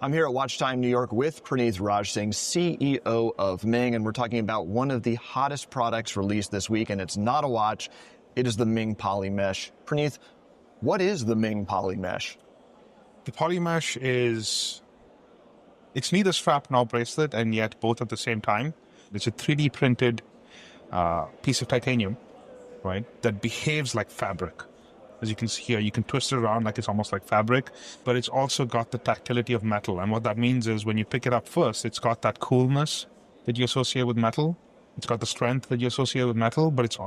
I'm here at Watchtime New York with Praneeth Rajsingh, CEO of MING, and we're talking about one of the hottest products released this week, and it's not a watch, it is the MING Polymesh. Praneeth, what is the MING Polymesh? The Polymesh it's neither strap nor bracelet, and yet both at the same time. It's a 3D printed piece of titanium, right, that behaves like fabric. As you can see here, you can twist it around like it's almost like fabric, but it's also got the tactility of metal. And what that means is when you pick it up first, it's got that coolness that you associate with metal. It's got the strength that you associate with metal, but it's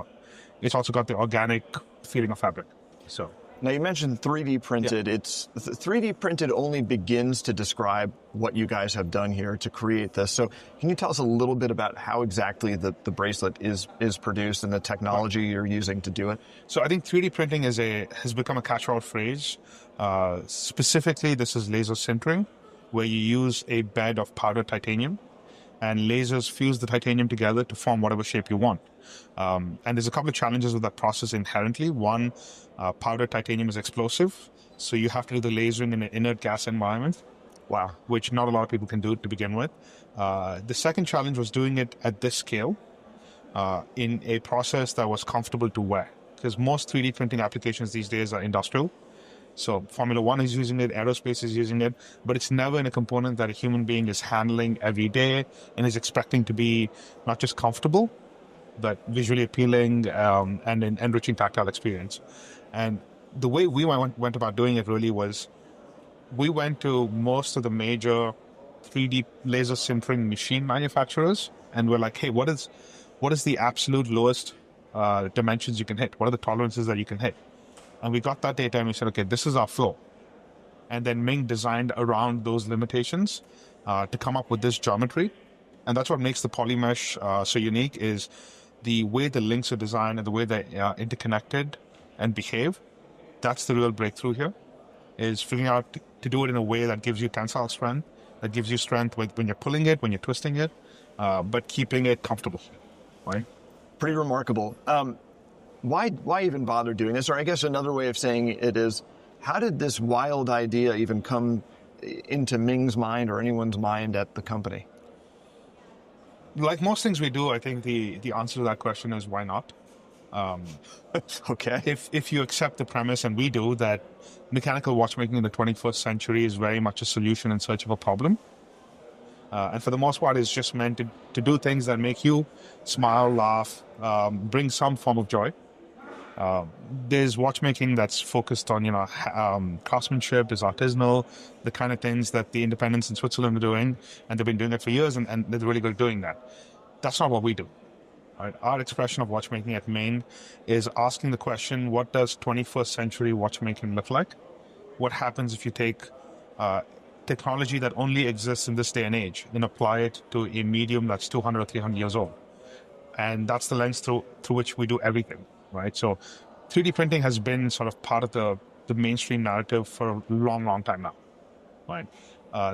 also got the organic feeling of fabric. So. Now you mentioned 3D printed. Yeah. 3D printed only begins to describe what you guys have done here to create this. So can you tell us a little bit about how exactly the bracelet is produced and the technology you're using to do it? So I think 3D printing has become a catch-all phrase. Specifically, this is laser sintering, where you use a bed of powdered titanium and lasers fuse the titanium together to form whatever shape you want. And there's a couple of challenges with that process inherently. One, powdered titanium is explosive, so you have to do the lasering in an inert gas environment. Wow. Which not a lot of people can do to begin with. The second challenge was doing it at this scale in a process that was comfortable to wear. Because most 3D printing applications these days are industrial. So Formula One is using it, aerospace is using it, but it's never in a component that a human being is handling every day and is expecting to be not just comfortable, but visually appealing and an enriching tactile experience. And the way we went about doing it really was, we went to most of the major 3D laser sintering machine manufacturers, and we're like, hey, what is the absolute lowest dimensions you can hit? What are the tolerances that you can hit? And we got that data and we said, okay, this is our flow. And then MING designed around those limitations to come up with this geometry. And that's what makes the Polymesh so unique, is the way the links are designed and the way they are interconnected and behave. That's the real breakthrough here, is figuring out to do it in a way that gives you tensile strength, that gives you strength when you're pulling it, when you're twisting it, but keeping it comfortable, right? Pretty remarkable. Why even bother doing this? Or I guess another way of saying it is, how did this wild idea even come into Ming's mind or anyone's mind at the company? Like most things we do, I think the answer to that question is why not? Okay. If you accept the premise, and we do, that mechanical watchmaking in the 21st century is very much a solution in search of a problem. And for the most part, it's just meant to do things that make you smile, laugh, bring some form of joy. There's watchmaking that's focused on, craftsmanship, is artisanal, the kind of things that the independents in Switzerland are doing, and they've been doing it for years, and they're really good at doing that. That's not what we do. Right? Our expression of watchmaking at MING is asking the question, what does 21st century watchmaking look like? What happens if you take technology that only exists in this day and age and apply it to a medium that's 200 or 300 years old? And that's the lens through which we do everything, right? So 3D printing has been sort of part of the mainstream narrative for a long, long time now, right?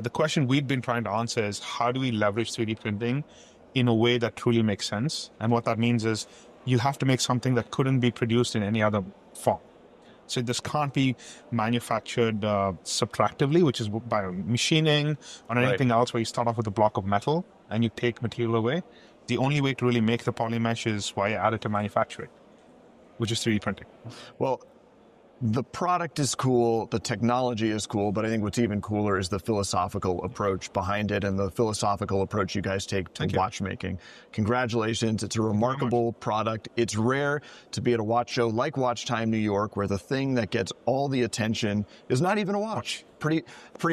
The question we've been trying to answer is, how do we leverage 3D printing in a way that truly makes sense? And what that means is, you have to make something that couldn't be produced in any other form. So this can't be manufactured subtractively, which is by machining or anything else where you start off with a block of metal and you take material away. The only way to really make the Polymesh is via additive manufacturing, which is 3D printing. Well, the product is cool, the technology is cool, but I think what's even cooler is the philosophical approach behind it and the philosophical approach you guys take to watchmaking. Congratulations, it's a remarkable product. It's rare to be at a watch show like Watchtime New York, where the thing that gets all the attention is not even a watch. Pretty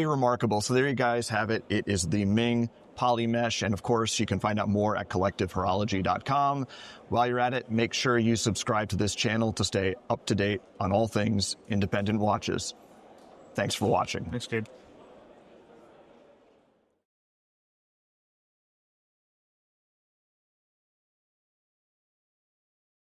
remarkable. So there you guys have it. It is the MING Polymesh, and of course you can find out more at collectivehorology.com. While you're at it, make sure you subscribe to this channel to stay up to date on all things independent watches. Thanks for watching. Thanks, Gabe.